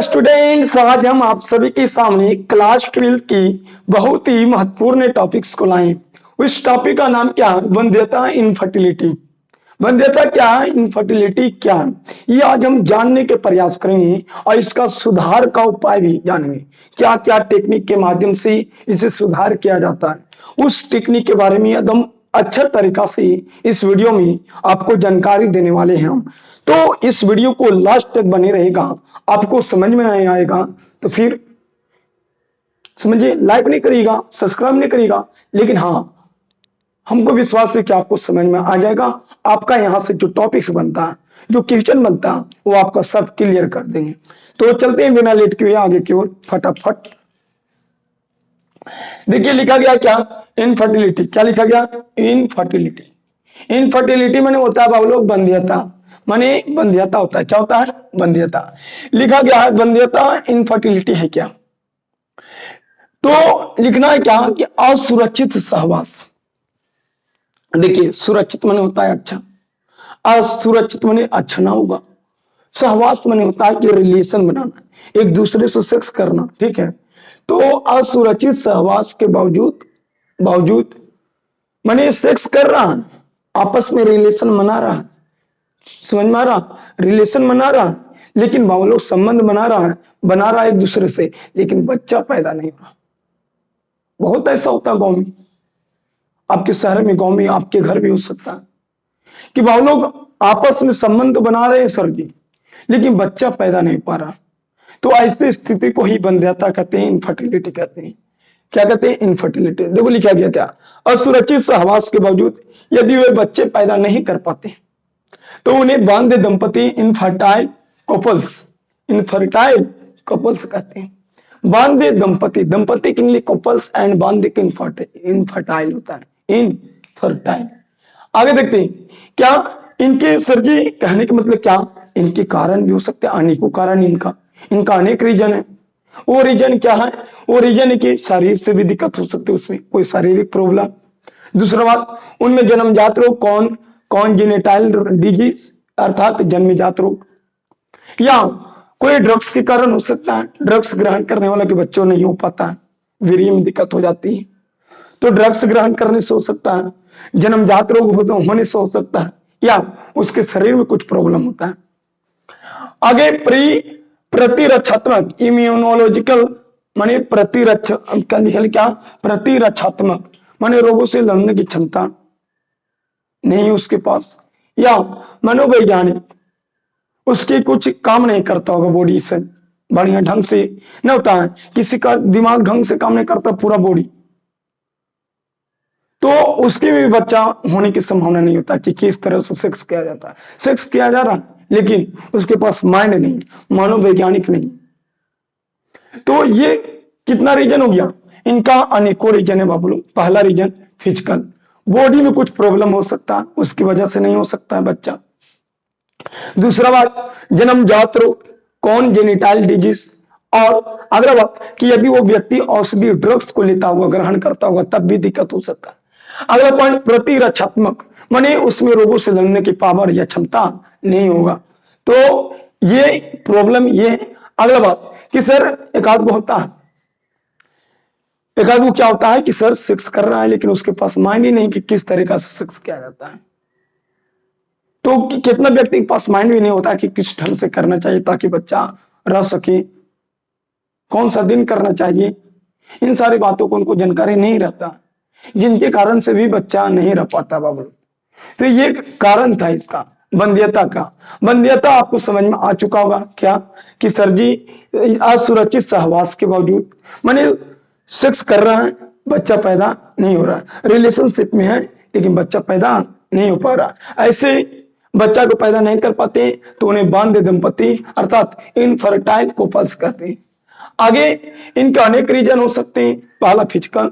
Students, आज हम आप सभी के सामने क्लास 12 की बहुत ही महत्वपूर्ण टॉपिक्स को लाए। उस टॉपिक का नाम क्या है? वंध्यता, इनफर्टिलिटी। वंध्यता क्या है, इनफर्टिलिटी क्या है, ये आज हम जानने के प्रयास करेंगे और इसका सुधार का उपाय भी जानेंगे। क्या क्या टेक्निक के माध्यम से इसे सुधार किया जाता है, उस टेक्निक के बारे में एकदम अच्छा तरीका से इस वीडियो में आपको जानकारी देने वाले हैं हम। तो इस वीडियो को लास्ट तक बने रहेगा, आपको समझ में नहीं आएगा तो फिर समझिए लाइक नहीं करिएगा, सब्सक्राइब नहीं करिएगा, लेकिन हाँ हमको विश्वास है कि आपको समझ में आ जाएगा। आपका यहाँ से जो टॉपिक्स बनता है, जो क्वेश्चन बनता है, वो आपका सब क्लियर कर देंगे। तो चलते हैं बिना लेट किए आगे की ओर फटाफट। देखिए लिखा गया क्या, इनफर्टिलिटी। क्या लिखा गया? इनफर्टिलिटी। इनफर्टिलिटी माने होता है बाबू लोग वंध्यता, माने वंध्यता होता है। क्या होता है? वंध्यता। लिखा गया है वंध्यता इनफर्टिलिटी है क्या, तो लिखना है क्या कि असुरक्षित सहवास। देखिए सुरक्षित माने होता है अच्छा, असुरक्षित माने अच्छा ना होगा, सहवास माने होता है कि रिलेशन बनाना, एक दूसरे से सेक्स करना, ठीक है। तो असुरक्षित सहवास के बावजूद माने सेक्स कर रहा है, आपस में रिलेशन बना रहा है, समझ में आ रहा, रिलेशन बना रहा है, लेकिन बाबू लोग संबंध बना रहा है एक दूसरे से, लेकिन बच्चा पैदा नहीं हो रहा। बहुत ऐसा होता है गांव में, आपके शहर में, गांव में, आपके घर भी हो सकता है कि बाबू लोग आपस में संबंध बना रहे हैं सर जी, लेकिन बच्चा पैदा नहीं पा रहा। तो ऐसी स्थिति को ही वंध्यता कहते हैं, इनफर्टिलिटी कहते हैं। क्या कहते हैं? इनफर्टिलिटी। देखो लिखा गया क्या, असुरक्षित सहवास के बावजूद यदि वे बच्चे पैदा नहीं कर पाते तो उन्हें बांध्य दंपति, इनफर्टाइल कपल्स कहते हैं। बांध्य दंपति, दंपति के लिए कपल्स एंड बांध्य इनफर्टाइल होता है, इनफर्टाइल। आगे देखते हैं क्या इनके सर्जी कहने का मतलब क्या, इनके कारण भी हो सकते हैं, अनेकों कारण इनका अनेक रीजन है। वो रीजन क्या है? वो रीजन है कि शरीर से भी दिक्कत हो सकती है, उसमें कोई शारीरिक प्रॉब्लम। दूसरा बात, उनमें जन्मजात रोग, कौन जेनेटाइल डिजीज अर्थात जन्मजात रोग, या कोई ड्रग्स के कारण हो सकता है, ड्रग्स ग्रहण करने वाला के बच्चों नहीं हो पाता है, वीर्य में दिक्कत हो जाती है, तो ड्रग्स ग्रहण करने से हो सकता है, जन्मजात रोग होने से हो सकता है, या उसके शरीर में कुछ प्रॉब्लम होता है। आगे प्रतिरक्षात्मक, इम्यूनोलॉजिकल माने प्रतिरक्षात्मक माने रोगों से लड़ने की क्षमता नहीं है उसके पास, या मनोवैज्ञानिक, उसके कुछ काम नहीं करता होगा बॉडी से बढ़िया ढंग से, न होता है किसी का दिमाग ढंग से काम नहीं करता पूरा बॉडी, तो उसके भी बच्चा होने की संभावना नहीं होता कि किस तरह से सेक्स किया जाता है। सेक्स किया जा रहा है लेकिन उसके पास माइंड नहीं, मनोवैज्ञानिक नहीं। तो ये कितना रीजन हो गया, इनका अनेकों रीजन है बाबू लोग। पहला रीजन फिजिकल, बॉडी में कुछ प्रॉब्लम हो सकता है, उसकी वजह से नहीं हो सकता है बच्चा। दूसरा बात, जन्मजात रोग, कौन जेनिटाइल डिजीज। और अगला बात कि यदि वो व्यक्ति औषधि ड्रग्स को लेता हुआ, ग्रहण करता होगा, तब भी दिक्कत हो सकता है। अगला पॉइंट, प्रतिरक्षात्मक माने उसमें रोगों से लड़ने की पावर या क्षमता नहीं होगा, तो ये प्रॉब्लम ये है। अगला बात कि सर एक आध को क्या होता है कि सर सेक्स कर रहा है लेकिन उसके पास माइंड ही नहीं कि किस तरीका से सेक्स किया जाता है। तो कितना व्यक्ति के पास माइंड भी नहीं होता कि किस ढंग से करना चाहिए ताकि बच्चा रह सके, कौन सा दिन करना चाहिए, इन सारी बातों को उनको जानकारी नहीं रहता, जिनके कारण से भी बच्चा नहीं रह पाता बाबू। तो ये कारण था इसका, वंध्यता का। वंध्यता आपको समझ में आ चुका होगा क्या कि सर जी असुरक्षित सहवास के बावजूद माने सेक्स कर रहा है, बच्चा पैदा नहीं हो रहा, रिलेशनशिप में है लेकिन बच्चा पैदा नहीं हो पा रहा, ऐसे बच्चा को पैदा नहीं कर पाते तो उन्हें बांध्य दंपति अर्थात इनफर्टाइल कपल्स कहते हैं। आगे इनके अनेक रीजन हो सकते हैं, पहला फिजिकल,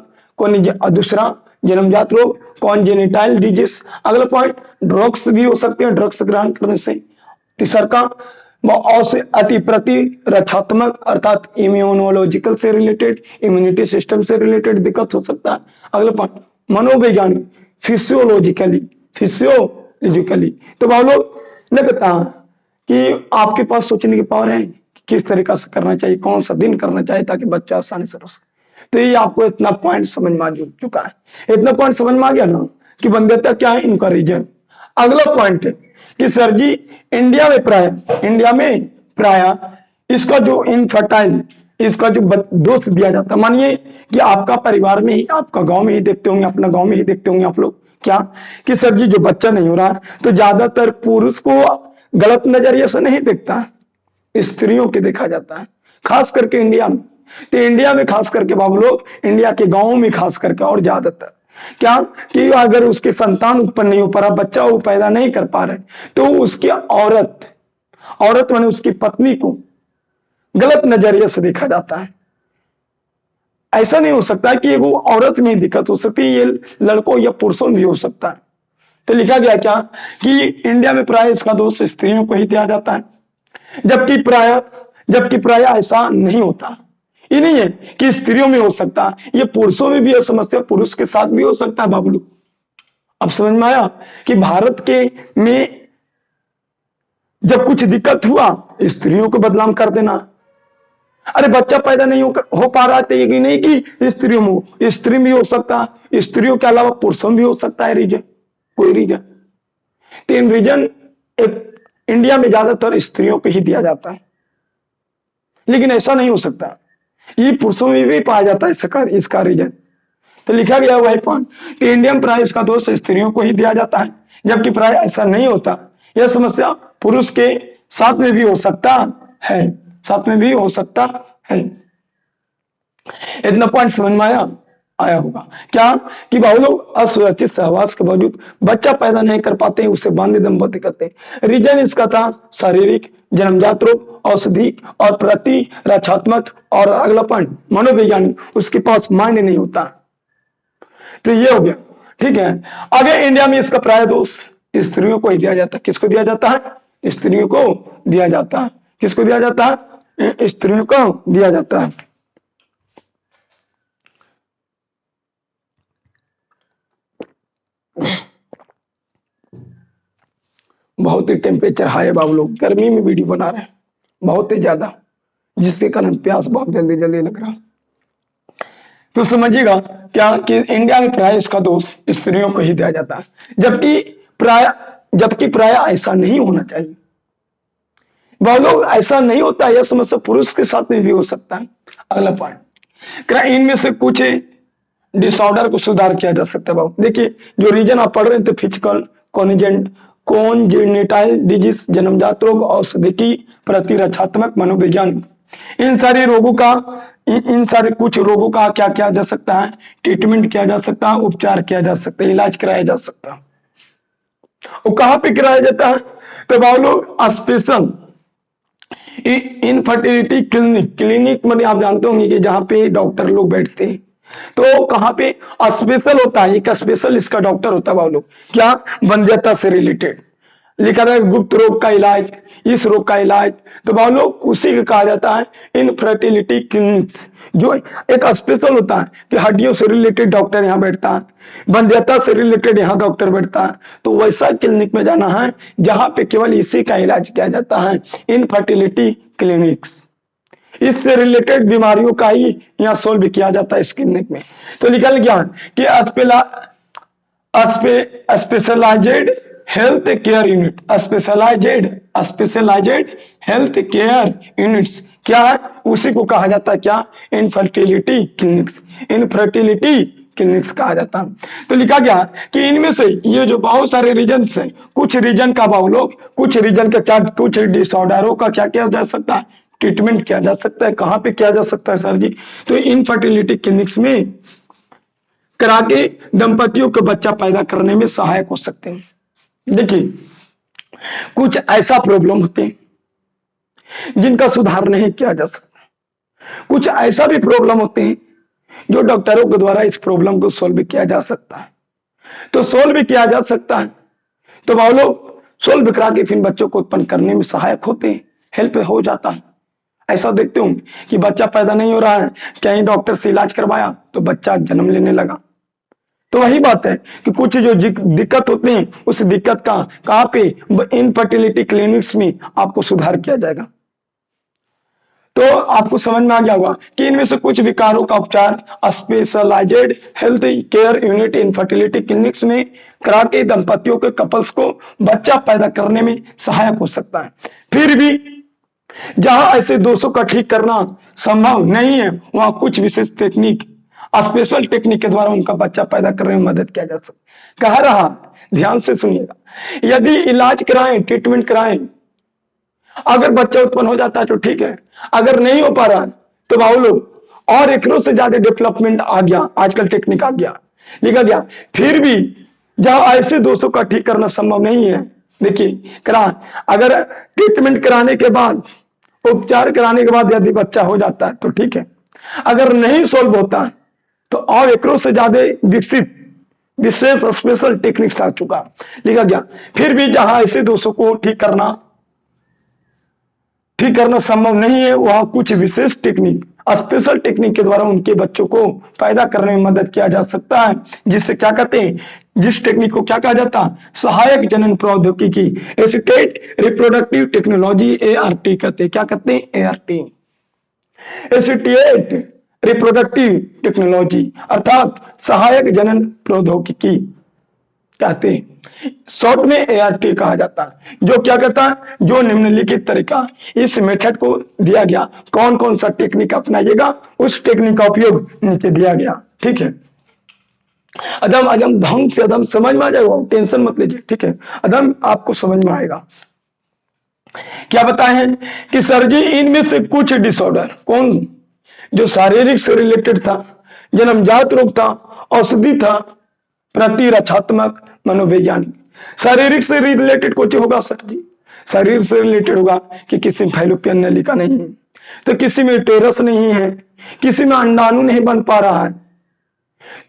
दूसरा जन्मजात रोग, कॉन्जेनिटाइल डिजीज। अगला पॉइंट, ड्रग्स भी हो सकते हैं, ड्रग्स ग्रहण करने से। तीसरा का अति प्रतिरक्षात्मक अर्थात इम्यूनोलॉजिकल से रिलेटेड, इम्यूनिटी सिस्टम से रिलेटेड दिक्कत हो सकता है। अगला पॉइंट, मनोवैज्ञानिक, फिजियोलॉजिकली। तो भाई लोग लगता है कि आपके पास सोचने की पावर है, किस तरीका से करना चाहिए, कौन सा दिन करना चाहिए ताकि बच्चा आसानी से रह सके। तो ये आपको इतना पॉइंट समझ में आ चुका है। इतना पॉइंट समझ में आ गया ना कि वंध्यता क्या है, इनका रीजन। अगला पॉइंट है कि सर जी इंडिया में प्राय इसका जो इनफर्टाइल, इसका जो दोष दिया जाता है, मानिए कि आपका परिवार में ही, आपका गांव में ही देखते होंगे, अपना गांव में ही देखते होंगे आप लोग, क्या कि सर जी जो बच्चा नहीं हो रहा तो ज्यादातर पुरुष को गलत नजरिए से नहीं देखता, स्त्रियों के देखा जाता है, खास करके इंडिया में। तो इंडिया में खास करके बाबू लोग, इंडिया के गांवों में खास करके और ज्यादातर क्या कि अगर उसके संतान उत्पन्न नहीं हो पा रहा, बच्चा वो पैदा नहीं कर पा रहे, तो उसकी औरत माने उसकी पत्नी को गलत नजरिए से देखा जाता है। ऐसा नहीं हो सकता कि वो औरत में दिक्कत हो सकती है, ये लड़कों या पुरुषों में भी हो सकता है। तो लिखा गया क्या कि इंडिया में प्राय इसका दोष स्त्रियों को ही दिया जाता है, जबकि प्राय ऐसा नहीं होता। ये नहीं है कि स्त्रियों में हो सकता, ये पुरुषों में भी यह समस्या पुरुष के साथ भी हो सकता है बाबू। अब समझ में आया कि भारत के में जब कुछ दिक्कत हुआ स्त्रियों को बदनाम कर देना। अरे बच्चा पैदा नहीं हो पा रहा है, ये नहीं कि स्त्रियों में, स्त्री भी हो सकता, स्त्रियों के अलावा पुरुषों भी हो सकता है रीजन, कोई रीजन। तीन रीजन इंडिया में ज्यादातर स्त्रियों को ही दिया जाता है, लेकिन ऐसा नहीं हो सकता, ये पुरुषों में भी पाया जाता है इसका रीजन। तो लिखा गया वही पॉइंट, इंडियन प्राय इसका दोष स्त्रियों को ही दिया जाता है, जबकि प्राय ऐसा नहीं होता। यह समस्या पुरुष के साथ में भी हो सकता है, साथ में भी हो सकता है। इतना पॉइंट समझ में आया होगा क्या कि बहुत लोग असुरक्षित सहवास के बावजूद बच्चा पैदा नहीं कर पाते हैं, उसे बांधे दंपति करते हैं। रीजन इसका था शारीरिक, जन्मजात रोग, औषधि और प्रतिरक्षात्मक, और अगला पॉइंट मनोवैज्ञानिक, उसके पास माइंड नहीं होता। तो ये हो गया, ठीक है। आगे इंडिया में इसका प्राय दोष स्त्रियों को ही दिया जाता है। किसको दिया जाता है? स्त्रियों को दिया जाता है। किसको दिया जाता है? स्त्रियों को दिया जाता है। बहुत ही टेम्परेचर हाई है बाबू लोग, गर्मी में वीडियो बना रहे हैं बहुत ही ज्यादा, जिसके कारण प्यास बहुत जल्दी जल्दी लग रहा। तो समझिएगा क्या कि इंडिया में प्राय इसका दोष स्त्रियों को ही दिया जाता है, जबकि प्राय ऐसा नहीं होना चाहिए। बहुत लोग ऐसा नहीं होता, यह समस्या पुरुष के साथ में भी हो सकता है। अगला पॉइंट, इनमें से कुछ डिसऑर्डर को सुधार किया जा सकता है। बाबू देखिए, जो रीजन आप पढ़ रहे थे, फिजिकल, कॉन्जेनिटाइल डिजीज, जन्मजात रोग, औषधि, प्रतिरक्षात्मक, मनोवैज्ञानिक, इन सारे रोगों का, इन सारे कुछ रोगों का क्या किया जा सकता है? ट्रीटमेंट किया जा सकता है, उपचार किया जा सकता है, इलाज कराया जा सकता है। वो कहाँ पे कराया जाता है? तो बाबू लोग स्पेशल इनफर्टिलिटी क्लिनिक में, आप जानते होंगे कि जहां पे डॉक्टर लोग बैठते हैं, तो कहां पे स्पेशल होता है, एक स्पेशल इसका डॉक्टर होता है बाबू लोग, क्या? वंध्यता से रिलेटेड लिखा था, गुप्त रोग का इलाज, इस रोग का इलाज, तो बाबू लोग उसी को कहा जाता है इनफर्टिलिटी क्लिनिक्स, जो एक स्पेशल होता है कि हड्डियों से रिलेटेड डॉक्टर यहाँ बैठता है, वंध्यता से रिलेटेड यहाँ डॉक्टर बैठता है। तो वैसा क्लिनिक में जाना है जहां पे केवल इसी का इलाज किया जाता है, इनफर्टिलिटी क्लिनिक्स। इससे रिलेटेड बीमारियों का ही यहाँ सोल्व किया जाता है इस क्लिनिक में। तो निकल गया कि specialised health care unit, specialised health care units क्या है? उसी को कहा जाता है क्या? इनफर्टिलिटी क्लिनिक्स, इनफर्टिलिटी क्लिनिक्स कहा जाता है। तो लिखा गया कि इनमें से ये जो बहुत सारे रीजन है, कुछ रीजन का बाबू लोग, कुछ रीजन का चार्ट, कुछ डिसऑर्डरों का क्या किया जा सकता है? ट्रीटमेंट किया जा सकता है। कहां पे किया जा सकता है सर जी? तो इनफर्टिलिटी क्लिनिक्स में करा के दंपतियों को बच्चा पैदा करने में सहायक हो सकते हैं। देखिए, कुछ ऐसा प्रॉब्लम होते हैं जिनका सुधार नहीं किया जा सकता, कुछ ऐसा भी प्रॉब्लम होते हैं जो डॉक्टरों के द्वारा इस प्रॉब्लम को सोल्व किया जा सकता है। तो सोल्व भी किया जा सकता है, तो वो लोग सोल्व करा के फिर बच्चों को उत्पन्न करने में सहायक होते हैं, हेल्प हो जाता है। ऐसा देखते हूं कि बच्चा पैदा नहीं हो रहा है, कहीं डॉक्टर से इलाज करवाया तो बच्चा जन्म लेने लगा। तो वही बात है कि कुछ जो दिक्कत होती है, उस दिक्कत का कहां पे? इनफर्टिलिटी क्लिनिक्स में आपको सुधार किया जाएगा। तो आपको समझ में आ गया होगा कि इनमें से कुछ विकारों का उपचार specialised health care unit infertility clinics में करा के दंपतियों के कपल्स को बच्चा पैदा करने में सहायक हो सकता है। फिर भी जहां ऐसे दोषों का ठीक करना संभव नहीं है, वहां कुछ विशेष टेक्निक, स्पेशल टेक्निक के द्वारा उनका बच्चा पैदा करने में मदद किया जा सकता है। कह रहा, ध्यान से सुनिएगा, यदि इलाज कराएं, ट्रीटमेंट कराएं, अगर बच्चा उत्पन्न हो जाता है तो ठीक है, अगर नहीं हो पा रहा तो बाबू लोग और एकरों से ज्यादा डेवलपमेंट आ गया, आजकल टेक्निक आ गया, लिखा गया। फिर भी जहां ऐसे दोषों का ठीक करना संभव नहीं है, देखिए करा, अगर ट्रीटमेंट कराने के बाद, उपचार कराने के बाद यदि बच्चा हो जाता है तो ठीक है, अगर नहीं सॉल्व होता तो और एकरों से ज्यादा विकसित विशेष स्पेशल टेक्निक्स आ चुका, लिखा गया। फिर भी जहां ऐसे दोषों को ठीक करना संभव नहीं है, वहां कुछ विशेष टेक्निक, स्पेशल टेक्निक के द्वारा उनके बच्चों को पैदा करने में मदद किया जा सकता है, जिससे क्या कहते हैं, जिस टेक्निक को क्या कहा जाता है, सहायक जनन प्रौद्योगिकी, एसिस्टेड रिप्रोडक्टिव टेक्नोलॉजी, ART कहते हैं। क्या कहते हैं? ART, एसिस्टेड रिप्रोडक्टिव टेक्नोलॉजी, अर्थात सहायक जनन प्रौद्योगिकी कहते हैं। शॉर्ट में ART कहा जाता है। जो क्या कहता है, जो निम्नलिखित तरीका, इस मेथड को दिया गया, कौन कौन सा टेक्निक अपनाइएगा, उस टेक्निक का उपयोग नीचे दिया गया, ठीक है। अदम ढंग से अदम समझ में आ जाएगा, टेंशन मत लीजिए, ठीक है, अदम आपको समझ में आएगा। क्या बताए हैं कि सर जी इनमें से कुछ डिसऑर्डर, कौन, जो शारीरिक से रिलेटेड था, जन्मजात रोग था, औषधि था, प्रतिरक्षात्मक, मनोवैज्ञानिक। शारीरिक से रिलेटेड कुछ होगा सर जी, शरीर से रिलेटेड होगा कि किसी में फैलोपियन नलिका नहीं है, तो किसी में टेरस नहीं है, किसी में अंडाणु नहीं बन पा रहा है,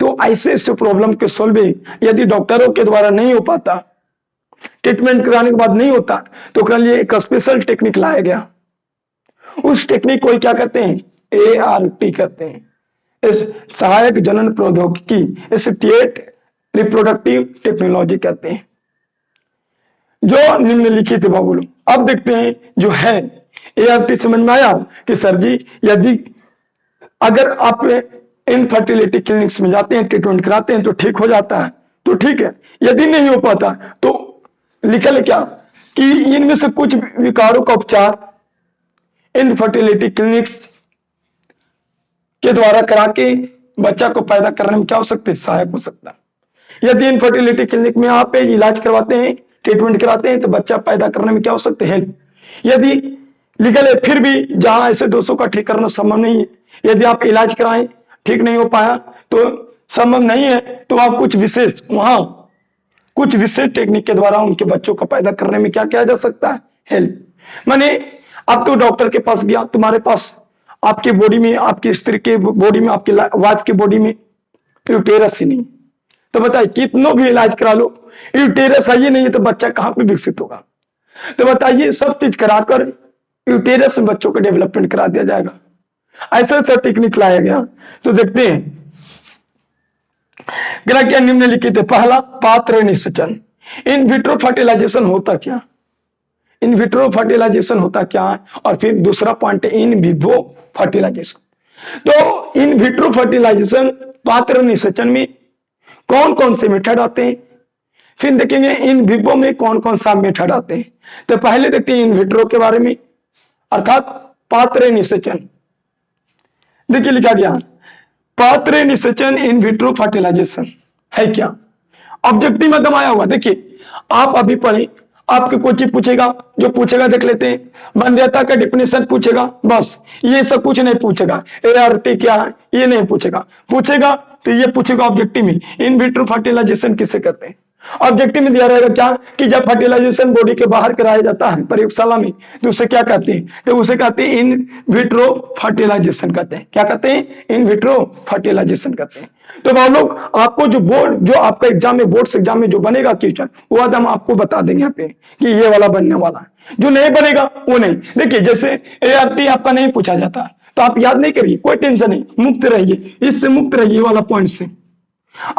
तो ऐसे ऐसे प्रॉब्लम के सॉल्विंग यदि डॉक्टरों के द्वारा नहीं हो पाता, ट्रीटमेंट कराने के बाद नहीं होता, तो उसके लिए एक स्पेशल टेक्निक लाया गया। उस टेक्निक को क्या कहते हैं? ART कहते हैं, इस सहायक जनन प्रौद्योगिकी, एसिस्टेड रिप्रोडक्टिव टेक्नोलॉजी कहते हैं। जो निम्नलिखित है बाबू, अब देखते हैं जो है ART। समझ में आया कि सर जी यदि अगर आप इनफर्टिलिटी क्लिनिक्स में जाते हैं, ट्रीटमेंट कराते हैं तो ठीक हो जाता है, तो ठीक है, यदि नहीं हो पाता तो लिखल क्या कि इनमें से कुछ विकारों का उपचार इनफर्टिलिटी क्लिनिक्स के द्वारा करा के बच्चा को पैदा करने में क्या हो सकते हैं, सहायक हो सकता है। यदि इनफर्टिलिटी क्लिनिक में आप इलाज करवाते हैं, ट्रीटमेंट कराते हैं, तो बच्चा पैदा करने में क्या हो सकते हैं, हेल्प। यदि लीगल है, फिर भी जहां ऐसे दोषों का ठीक करना संभव नहीं है, यदि आप इलाज कराएं, ठीक नहीं हो पाया तो संभव नहीं है, तो आप कुछ विशेष टेक्निक के द्वारा उनके बच्चों को पैदा करने में क्या किया जा सकता है, हेल्प। माने अब तो डॉक्टर के पास गया, तुम्हारे पास आपके बॉडी में, आपकी स्त्री के बॉडी में, आपकी वाइफ की बॉडी में यूटेरस ही नहीं, तो बताइए कितनों भी इलाज करा लो, यूटेरस है ही नहीं है, तो बच्चा कहां पे विकसित होगा। तो बताइए सब चीज कराकर यूटेरस में बच्चों का डेवलपमेंट करा दिया जाएगा। ऐसा ऐसा टेक्निक लाया गया। तो देखते हैं क्या निम्नलिखित है। पहला, पात्र निषेचन। इन विट्रो फर्टिलाइजेशन होता क्या, इन विट्रो फर्टिलाइजेशन होता क्या है, और फिर दूसरा पॉइंट है इन विवो फर्टिलाइजेशन। तो इन विट्रो फर्टिलाइजेशन, पात्र निषेचन में कौन कौन से मेथड आते हैं, फिर देखेंगे इन विवो में कौन कौन सा मेथड आते हैं। तो पहले देखते हैं इन विट्रो के बारे में, अर्थात पात्र निषेचन। देखिए लिखा गया, पात्र निषेचन इन विट्रो फर्टिलाइजेशन है क्या, ऑब्जेक्टिव में दमाया हुआ। देखिए आप अभी पढ़े, आपके कोई चीज पूछेगा, जो पूछेगा देख लेते हैं। वंध्यता का डिफिनेशन पूछेगा, बस ये सब कुछ नहीं पूछेगा। ART क्या है ये नहीं पूछेगा, पूछेगा तो ये पूछेगा ऑब्जेक्टिव में इन विट्रो फर्टिलाइजेशन किसे कहते हैं। ऑब्जेक्टिव में दिया रहेगा क्या कि जब फर्टिलाइजेशन बॉडी के बाहर कराया जाता है प्रयोगशाला में, तो उसे क्या कहते हैं, तो उसे कहते हैं इन विट्रो फर्टिलाइजेशन कहते हैं। क्या कहते हैं, इन विट्रो फर्टिलाइजेशन कहते हैं। तो वो लोग आपको जो आपका एग्जाम में, बोर्ड एग्जाम में जो बनेगा क्वेश्चन, वो हम आपको बता देंगे यहाँ पे कि ये वाला बनने वाला है। जो नहीं बनेगा वो नहीं। देखिए जैसे ART आपका नहीं पूछा जाता तो आप याद नहीं करिए, कोई टेंशन नहीं, मुक्त रहिए, इससे मुक्त रहिए वाला पॉइंट से।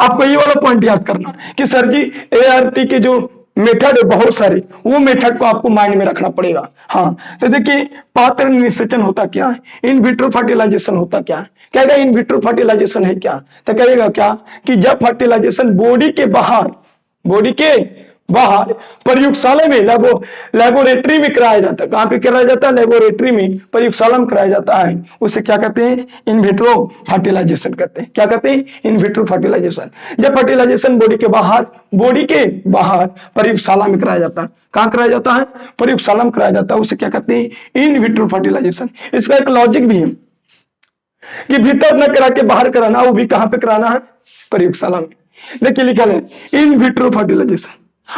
आपको ये वाला पॉइंट याद करना कि सर जी ART के जो मेथड है बहुत सारे, वो मेथड को आपको माइंड में रखना पड़ेगा। हाँ, तो देखिए पात्र निषेचन होता क्या है, इन विट्रो फर्टिलाइजेशन होता क्या है, कहेगा इन विट्रो फर्टिलाइजेशन है क्या, तो कहेगा क्या कि जब फर्टिलाइजेशन बॉडी के बाहर प्रयोगशाला में लेबोरेटरी में कराया जाता है। कहां पे कराया जाता है? लेबोरेटरी में, प्रयोगशाला में कराया जाता है। उसे क्या कहते हैं? इन विट्रो फर्टिलाइजेशन कहते हैं। क्या कहते हैं? In vitro fertilisation. जब फर्टिलाइजेशन बॉडी के बाहर प्रयोगशाला में कराया जाता है। कहां कराया जाता है? प्रयोगशाला में कराया जाता है। उसे क्या कहते हैं? In vitro fertilisation. इसका एक लॉजिक भी है कि भीतर न करा के बाहर कराना, वो भी कहां पे कराना है? प्रयोगशाला में। देखिए लिखा है इन विट्रो फर्टिलाइजेशन।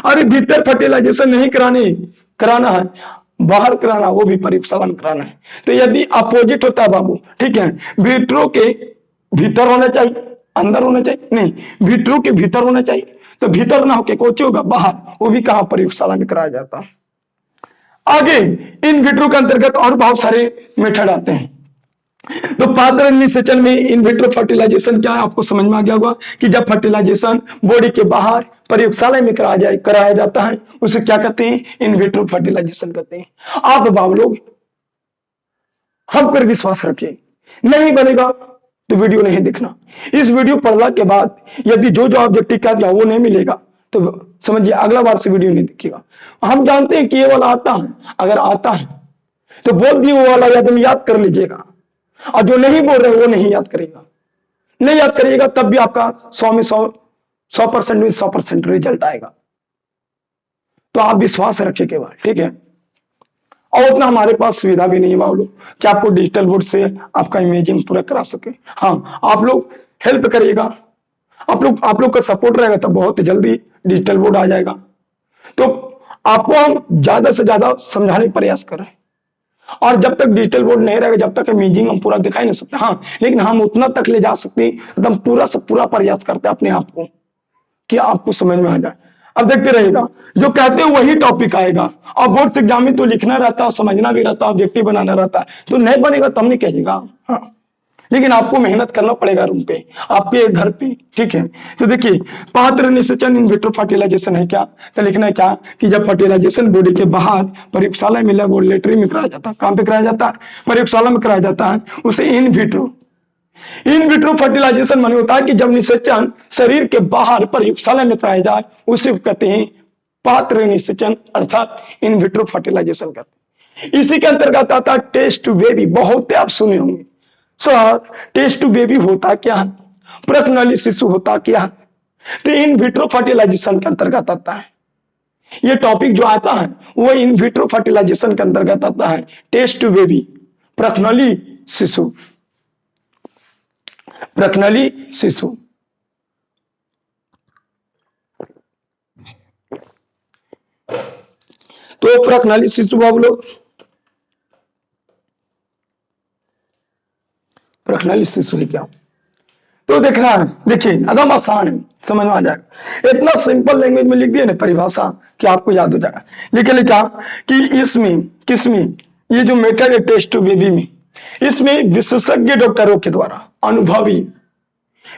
अरे भीतर फर्टिलाइजेशन नहीं कराना है, बाहर कराना, वो भी प्रयोगशाला में कराना है। तो यदि अपोजिट होता है बाबू, ठीक है, विट्रो के भीतर होना चाहिए, अंदर होना चाहिए नहीं, विट्रो के भीतर होना चाहिए। तो भीतर ना होके कोच होगा बाहर, वो भी कहां? प्रयोगशाला में कराया जाता है। आगे इन विट्रो के अंतर्गत और बहुत सारे मेथड आते हैं। तो पात्र निषेचन में इन विट्रो फर्टिलाइजेशन क्या है आपको समझ में आ गया होगा कि जब फर्टिलाइजेशन बॉडी के बाहर प्रयोगशाला में कराया जाता है, उसे क्या कहते हैं? इन विट्रो फर्टिलाइजेशन कहते हैं। आप बाबू लोग हम पर विश्वास रखिए, नहीं बनेगा तो वीडियो नहीं देखना। इस वीडियो पढ़ने के बाद यदि जो ऑब्जेक्टिव का दिया वो नहीं मिलेगा तो समझिए अगला बार से वीडियो नहीं देखिएगा। हम जानते हैं कि ये वाला आता है, अगर आता है तो बोल दिए वो वाला याद कर लीजिएगा, और जो नहीं बोल रहे वो नहीं याद करिएगा, तब भी आपका 100 में 100% रिजल्ट आएगा। तो आप विश्वास रखिए केवल, ठीक है। और उतना हमारे पास सुविधा भी नहीं है बाबू कि आपको डिजिटल बोर्ड से आपका इमेजिंग पूरा करा सके। हाँ, आप लोग हेल्प करिएगा, आप लोग का सपोर्ट रहेगा तो बहुत जल्दी डिजिटल बोर्ड आ जाएगा। तो आपको हम ज्यादा से ज्यादा समझाने का प्रयास कर रहे हैं, और जब तक डिजिटल बोर्ड नहीं रहेगा, जब तक इमेजिंग हम पूरा दिखाई नहीं सकते। हाँ, लेकिन हम उतना तक ले जा सकते हैं, एकदम पूरा से पूरा प्रयास करते हैं अपने आप को कि आपको समझ में आ जाए। अब देखते रहिएगा, जो कहते हैं वही टॉपिक आएगा। और बोर्ड से एग्जाम में तो लिखना रहता है, समझना भी रहता है, ऑब्जेक्टिव बनाना रहता है, तो नहीं बनेगा तब नहीं कहिएगा। हाँ, लेकिन आपको मेहनत करना पड़ेगा रूम पे, आपके घर पे, ठीक है। तो देखिए पात्र निषेचन इन विट्रो फर्टिलाइजेशन है क्या, तो लिखना है क्या कि जब फर्टिलाइजेशन बॉडी के बाहर प्रयोगशाला में लेबोरेटरी में कराया जाता है। कहां पे कराया जाता है? प्रयोगशाला में कराया जाता है। उसे इन विट्रो फर्टिलाइजेशन माने होता है कि जब निषेचन शरीर के बाहर प्रयोगशाला में कराया जाए, उसे कहते हैं पात्र निषेचन, अर्थात इन विट्रो फर्टिलाइजेशन कहते हैं। इसी के अंतर्गत आता है टेस्ट टू बेबी। बहुत आप सुने होंगे सर, टेस्ट टू बेबी होता क्या है, प्रकनली शिशु होता क्या है, तो इन विट्रो फर्टिलाइजेशन के अंतर्गत आता है। ये टॉपिक जो आता है वो इन विट्रो फर्टिलाइजेशन के अंतर्गत आता है। टेस्ट टू बेबी, प्रकनली शिशु, तो प्रकनली शिशु बाबू लोग, प्रकनली शिशु है क्या, तो देखना है। देखिए एकदम आसान है, समझ में आ जाएगा। इतना सिंपल लैंग्वेज में लिख दिए ना परिभाषा कि आपको याद हो जाएगा। लिखा कि इसमें किसमें, ये जो मेथड है टेस्ट टू बेबी में, इसमें विशेषज्ञ डॉक्टरों के द्वारा, अनुभवी,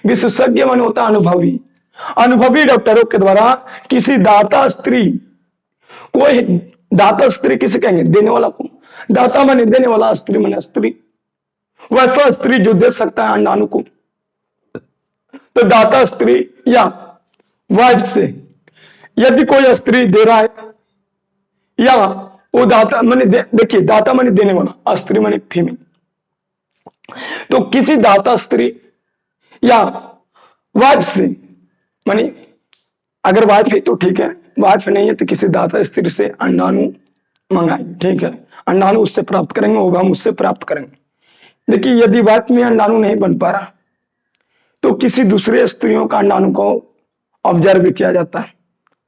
विशेषज्ञ मन होता है अनुभवी डॉक्टरों के द्वारा किसी दाता स्त्री, कोई दाता स्त्री किसे कहेंगे? देने वाला को। दाता माने देने वाला, स्त्री माने स्त्री, वैसा स्त्री जो दे सकता है अंडाणु को। तो दाता स्त्री या वाइफ से यदि कोई स्त्री दे रहा है, या वो दाता माने देखिए दाता माने देने वाला, स्त्री माने फीमेल, तो किसी दाता स्त्री या वाइफ से, माने अगर वाइफ है तो ठीक है, वाइफ नहीं है तो किसी दाता स्त्री से अंडाणु मंगाएंगे, ठीक है। अंडाणु उससे प्राप्त करेंगे, वो हम उससे प्राप्त करेंगे। देखिए यदि वाइफ में अंडाणु नहीं बन पा रहा तो किसी दूसरे स्त्रियों का अंडाणु को ऑब्जर्व किया जाता है,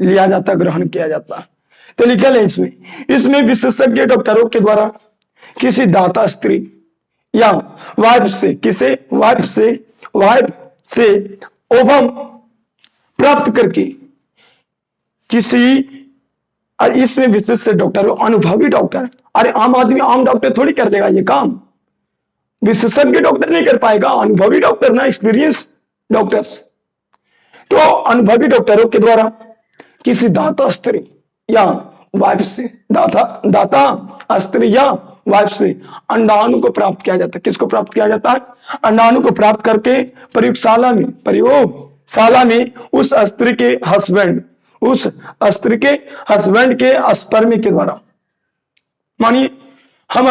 लिया जाता है, ग्रहण किया जाता है। तो लिखा है इसमें विशेषज्ञ डॉक्टरों के द्वारा किसी दाता स्त्री या वाइफ से ओवम प्राप्त करके किसी, इसमें विशेषज्ञ डॉक्टर, अनुभवी डॉक्टर, अरे आम आदमी, आम डॉक्टर थोड़ी कर देगा ये काम, विशेषज्ञ डॉक्टर नहीं कर पाएगा, अनुभवी डॉक्टर ना, एक्सपीरियंस डॉक्टर्स। तो अनुभवी डॉक्टरों के द्वारा किसी दाता स्त्री या वाइफ से, दाता स्त्री या वाइफ से अंडाणु को प्राप्त किया जाता है। किसको प्राप्त किया जाता है? अंडाणु को प्राप्त करके प्रयोगशाला में उस स्त्री के हस्बैंड के स्पर्म के द्वारा, मानिए हम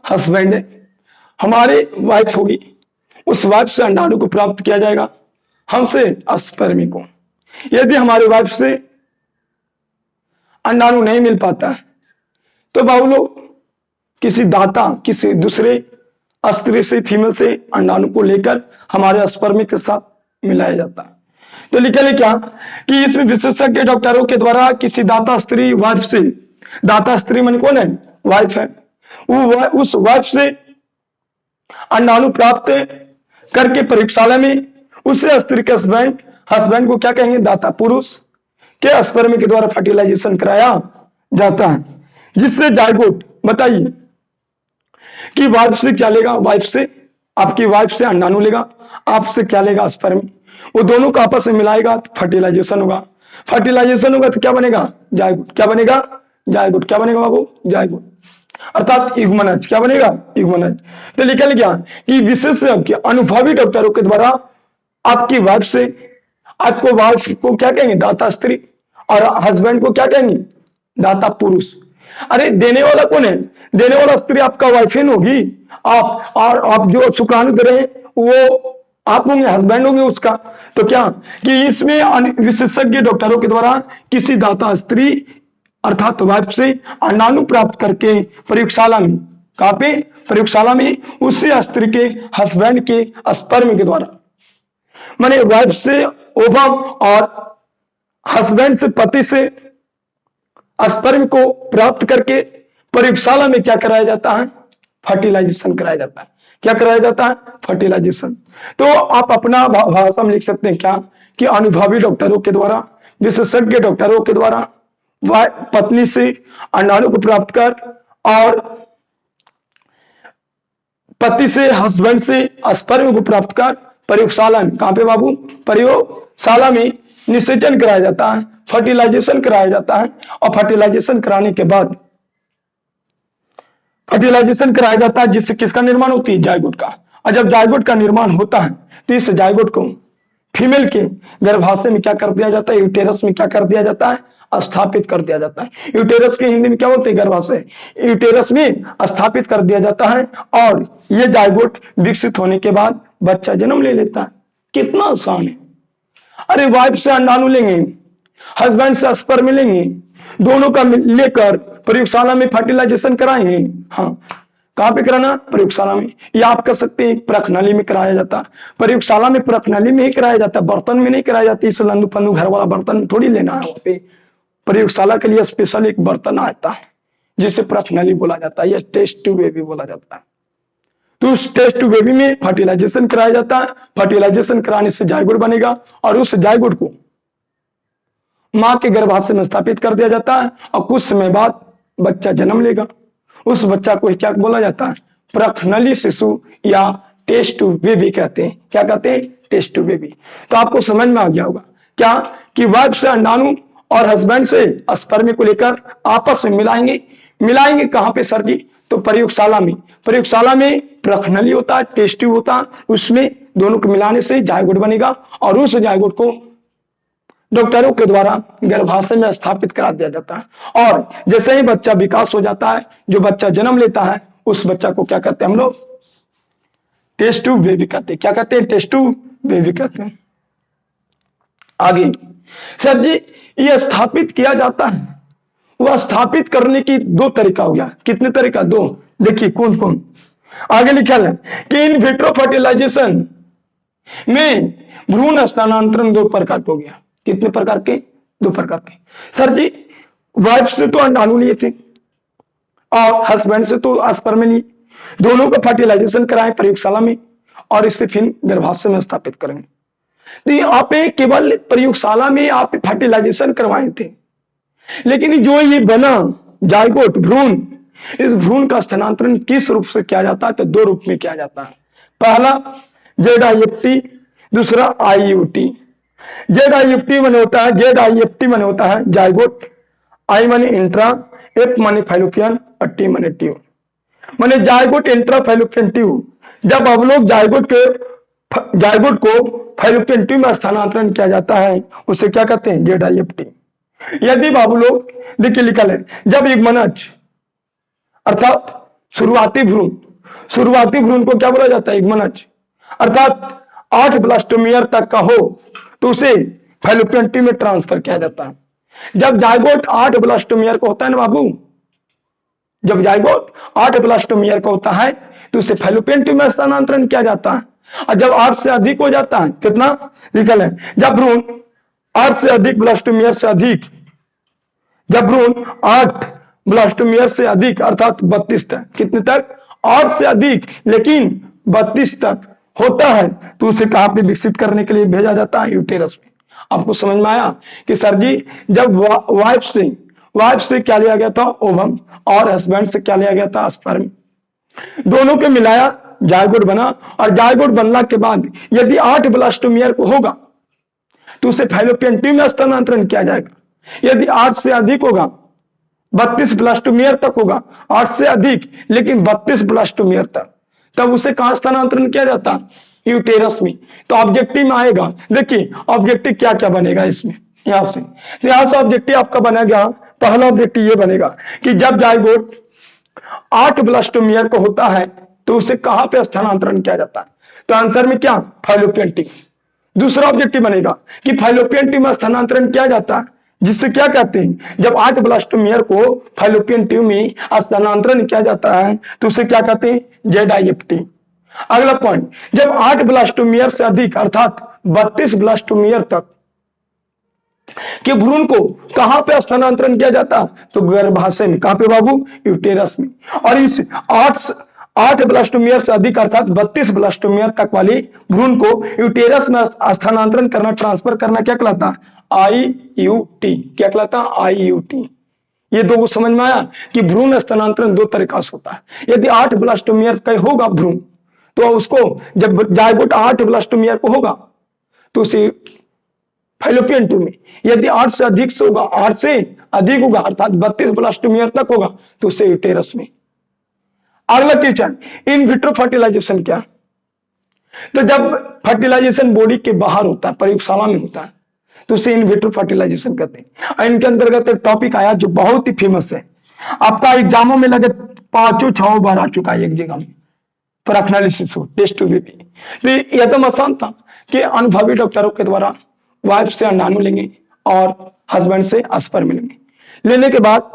हस्बैंड हमारे वाइफ होगी, उस वाइफ से अंडाणु को प्राप्त किया जाएगा, हमसे स्पर्म को। यदि हमारे वाइफ से अंडाणु नहीं मिल पाता है तो बाबू लोग किसी दूसरे स्त्री से, फीमेल से अंडाणु को लेकर हमारे स्पर्म के साथ मिलाया जाता है। तो लिखा है क्या कि इसमें विशेषज्ञ डॉक्टरों के द्वारा किसी दाता स्त्री वाइफ से, दाता स्त्री मन कौन है? वाइफ है, वो उस वाइफ से अंडाणु प्राप्त करके प्रयोगशाला में उससे स्त्री के हस्बैंड को क्या कहेंगे? दाता पुरुष के स्पर्म के द्वारा फर्टिलाइजेशन कराया जाता है, जिससे जायगोट, बताइए कि वाइफ से क्या लेगा? आपकी वाइफ से अंडाणु लेगा, आपसे क्या लेगा? स्पर्म। वो दोनों को आपस में मिलाएगा तो फर्टिलाइजेशन होगा तो क्या बनेगा? जायगोट। क्या बनेगा? जायगोट। क्या बनेगा बाबू? जायगोट, अर्थात युग्मनज। क्या बनेगा? युग्मनज। तो लिखा गया कि विशेषज्ञ अनुभवी डॉक्टरों के द्वारा आपकी वाइफ को क्या कहेंगे? दाता स्त्री, और हस्बैंड को क्या कहेंगे? दाता पुरुष। अरे देने वाला कौन है? देने वाला स्त्री आपका वाइफ ही होगी, आप जो शुक्राणु दे रहे हैं वो आप होंगे, हस्बैंड होंगे उसका। तो क्या कि इसमें विशेषज्ञ डॉक्टरों के द्वारा किसी दाता स्त्री अर्थात वाइफ से अंडाणु प्राप्त करके प्रयोगशाला में, कहां पे? प्रयोगशाला में उसी स्त्री के हस्बैंड के स्पर्म के द्वारा, माने वाइफ से ओवम और हस्बैंड से, पति से स्पर्म को प्राप्त करके प्रयोगशाला में क्या कराया जाता है? फर्टिलाइजेशन कराया जाता है। क्या कराया जाता है? फर्टिलाइजेशन। तो आप अपना भाषा में लिख सकते हैं क्या कि अनुभवी डॉक्टरों के द्वारा, विशेषज्ञ डॉक्टरों के द्वारा पत्नी से अंडाणु को प्राप्त कर और पति से, हस्बैंड से स्पर्म को प्राप्त कर प्रयोगशाला में, कहां पे बाबू? प्रयोगशाला में निषेचन कराया जाता है, फर्टिलाइजेशन कराया जाता है। और फर्टिलाइजेशन कराने के बाद जिससे किसका निर्माण होती है? जायगोट का। और जब जायगोट का निर्माण होता है तो इस जायगोट को फीमेल के गर्भाशय में क्या कर दिया जाता है? यूटेरस में क्या कर दिया जाता है? स्थापित कर दिया जाता है। यूटेरस के हिंदी में क्या होते हैं? गर्भाशय। यूटेरस में स्थापित कर दिया जाता है और ये जायगोट विकसित होने के बाद बच्चा जन्म ले लेता है। कितना आसान है। अरे वाइफ से अंडाणु लेंगे, हस्बैंड से स्पर्म लेंगे, दोनों का लेकर प्रयोगशाला में फर्टिलाइजेशन कराएंगे। हाँ, कहां पे कराना? प्रयोगशाला में। या आप कह सकते हैं प्रखनली में कराया जाता है। प्रयोगशाला में, प्रखनली में ही कराया जाता है, बर्तन में नहीं कराया जाता। इस लंदू पंदू घर वाला बर्तन में थोड़ी लेना है। वहां पे प्रयोगशाला के लिए स्पेशल एक बर्तन आता है जिसे प्रखनली बोला जाता है या टेस्ट ट्यूब बेबी बोला जाता है। तो उस टेस्ट ट्यूब बेबी में फर्टिलाइजेशन कराया जाता है। फर्टिलाइजेशन कराने से जायगोट बनेगा और उस जायगोट को मां के गर्भाशय में स्थापित कर दिया जाता है और कुछ समय बाद बच्चा जन्म लेगा। उस बच्चा को क्या बोला जाता है? प्रखनली शिशु या टेस्ट ट्यूब बेबी कहते हैं। क्या कहते हैं? Test tube baby. तो आपको समझ में आ गया होगा क्या कि वाइफ से अंडाणु और हस्बैंड से स्पर्म को लेकर आपस में मिलाएंगे कहां पे सर जी? तो प्रयोगशाला में। प्रयोगशाला में प्रखनली होता है, टेस्ट ट्यूब होता है, उसमें दोनों को मिलाने से जायगोट बनेगा और उस जायगोट को डॉक्टरों के द्वारा गर्भाशय में स्थापित करा दिया जाता है। और जैसे ही बच्चा विकास हो जाता है, जो बच्चा जन्म लेता है, उस बच्चा को क्या कहते हैं हम लोग? टेस्ट ट्यूब बेबी कहते हैं। क्या कहते हैं? टेस्ट ट्यूब बेबी कहते हैं। आगे सर जी, ये स्थापित किया जाता है, वह स्थापित करने की दो तरीका हो गया। कितने तरीका? दो। देखिए कौन कौन। आगे लिखा है कि इन विट्रो फर्टिलाइजेशन में भ्रूण स्थानांतरण दो प्रकार हो गया। कितने प्रकार के? दो प्रकार के। सर जी, वाइफ से तो अंडाणु लिए थे और हस्बैंड से तो स्पर्म लिए, दोनों का फर्टिलाइजेशन कराएं प्रयोगशाला में और इससे फिर गर्भाशय में स्थापित करेंगे। तो आप केवल प्रयोगशाला में आप फर्टिलाइजेशन करवाए थे, लेकिन जो ये बना जायगोट भ्रूण, इस भ्रूण का स्थानांतरण किस रूप से किया जाता है? तो दो रूप में किया जाता है। पहला ZIFT, दूसरा IUT। ZIFT माने होता है, ZIFT माने होता है जायगोट, I माने इंट्रा, F माने फैलोपियन और T माने ट्यूब। माने जायगोट, इंट्रा, फैलोपियन, ट्यूब। जब आप लोग जायगोट को फैलोपियन ट्यूब में स्थानांतरण किया जाता है उसे क्या कहते हैं? ZIFT। यदि बाबू लोग देखिए लिखल है, जब युग्मनज अर्थात शुरुआती भ्रूण को क्या बोला जाता है? युग्मनज। अर्थात 8 ब्लास्टोमियर तक का हो तो उसे फैलोपियन ट्यूब में ट्रांसफर किया जाता है। जब जायगोट 8 ब्लास्टोमियर का होता है ना बाबू, जब जायगोट 8 ब्लास्टोमियर का होता है तो उसे फैलोपियन ट्यूब में स्थानांतरण किया जाता है। और जब 8 से अधिक हो जाता है, कितना निकल है, जब भ्रूण 8 से अधिक ब्लास्टोमियर से अधिक, जब भ्रूण 8 ब्लास्टोमियर से अधिक अर्थात 32 तक, कितने तक? 8 से अधिक लेकिन 32 तक होता है तो उसे कहां पे विकसित करने के लिए भेजा जाता है? यूटेरस में। आपको समझ में आया कि सर जी जब वाइफ से क्या लिया गया था? ओवम, और हस्बैंड से क्या लिया गया था? स्पर्म। दोनों के मिलाया जायगोट बना, और जायगोट बनने के बाद यदि 8 ब्लास्टोमियर को होगा तो उसे फैलोपियन ट्यूब में स्थानांतरण किया जाएगा। यदि 8 से अधिक होगा, 32 ब्लास्टोमियर तक होगा, 8 से अधिक लेकिन 32 ब्लास्टोमियर तक, तब उसे कहां स्थानांतरण किया जाता है? यूटेरस में। तो ऑब्जेक्टिव में आएगा, देखिए ऑब्जेक्टिव क्या क्या बनेगा इसमें, यहां से ऑब्जेक्टिव आपका बनेगा, पहला ऑब्जेक्टिव ये बनेगा कि जब जायगोट 8 ब्लास्टोमियर को होता है तो उसे कहां पे स्थानांतरण किया जाता है? तो आंसर में क्या? Fallopian tube. दूसरा ऑब्जेक्टिव बनेगा कि फैलोपियन ट्यूब में स्थानांतरण किया जाता है, जिससे क्या कहते हैं? जब 8 ब्लास्टोमियर को फैलोपियन ट्यूब में स्थानांतरण किया जाता है तो उसे क्या कहते हैं? ZIFT। अगला पॉइंट, जब 8 ब्लास्टोमियर से अधिक अर्थात 32 ब्लास्टोमियर तक के भ्रूण को कहां पे स्थानांतरण किया जाता? तो गर्भाशय में। कहां पे बाबू? यूटेरस में। और इस 8 ब्लास्टोमियर से अधिक अर्थात 32 ब्लास्टोमियर तक वाले भ्रूण को यूटेरस में स्थानांतरण करना, ट्रांसफर करना क्या कहलाता? IUT। क्या कहलाता? IUT। ये दो समझ में आया कि भ्रूण स्थानांतरण दो तरीका से होता है। यदि 8 ब्लास्टोमियर का होगा भ्रूण तो उसको, जब जायगोट 8 ब्लास्टोमियर को होगा तो उसे फैलोपियन ट्यूब में, यदि 8 से अधिक से होगा, 8 से अधिक होगा अर्थात 32 ब्लास्टोमियर तक होगा तो उसे यूटेरस में। अगला क्वेश्चन, इन विट्रो फर्टिलाइजेशन क्या? तो जब फर्टिलाइजेशन बॉडी के बाहर होता है, प्रयोगशाला में होता है, तो उसे इन विट्रो फर्टिलाइजेशन कहते हैं। इनके अंतर्गत एक टॉपिक आया जो बहुत ही फेमस है, आपका एग्जामों में लगे 5-6 बार आ चुका है एक जगह में, फ्रैक्शनलिसिस हो, टेस्ट टू बेबी। तो यह तो आसान था कि अनुभवी डॉक्टरों के द्वारा वाइफ से अंडाणु लेंगे और हस्बैंड से स्पर्म लेंगे, लेने के बाद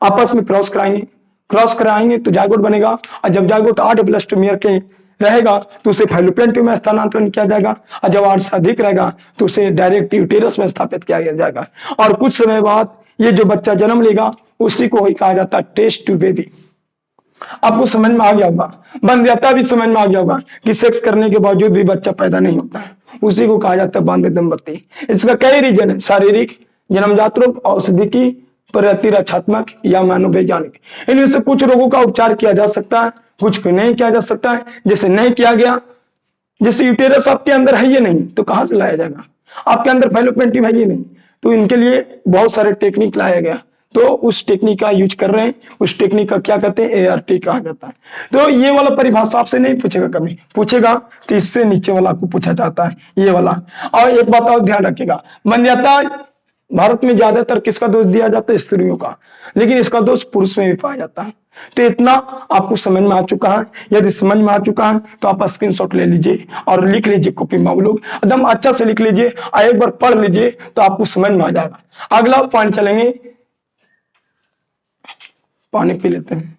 आपस में क्रॉस कराएंगे तो जायगोट बनेगा। और जब जायगोट 8 ब्लास्टोमियर के रहेगा तो उसे फैलोपियन ट्यूब में स्थानांतरण किया जाएगा, और जब 8 से अधिक रहेगा तो उसे डायरेक्ट यूटेरस में स्थापित किया जाएगा। और कुछ समय बाद ये जो बच्चा जन्म लेगा उसी को ही कहा जाता है टेस्ट टू बेबी। आपको समझ में आ गया होगा, वंध्यता भी समझ में आ गया होगा कि सेक्स करने के बावजूद भी बच्चा पैदा नहीं होता है, उसी को कहा जाता है बांध्य दंपति। इसका कई रीजन है, शारीरिक, जन्मजात रोग, औषधि, प्रतिरक्षात्मक या मनोवैज्ञानिक। इनमें से कुछ रोगों का उपचार किया जा सकता है, कुछ को नहीं किया जा सकता है। जैसे नहीं किया गया, जैसे यूटेरस आपके अंदर है ये नहीं तो कहां से लाया जाएगा? आपके अंदर फैलोपियन ट्यूब है ये नहीं, तो इनके लिए बहुत सारे टेक्निक लाया गया, तो उस टेक्निक का यूज कर रहे हैं। उस टेक्निक का क्या कहते हैं? ART कहा जाता है। तो ये वाला परिभाषा आपसे नहीं पूछेगा, कभी पूछेगा तो इससे नीचे वाला आपको पूछा जाता है, ये वाला। और एक बात और ध्यान रखिएगा, वंध्यता भारत में ज्यादातर किसका दोष दिया जाता है? स्त्रियों का, लेकिन इसका दोष पुरुष में भी पाया जाता है। तो इतना आपको समझ में आ चुका है। यदि समझ में आ चुका है तो आप स्क्रीनशॉट ले लीजिए और लिख लीजिए कॉपी में, आप लोग एकदम अच्छा से लिख लीजिए और एक बार पढ़ लीजिए तो आपको समझ में आ जाएगा। अगला पॉइंट चलेंगे, पानी पी लेते हैं।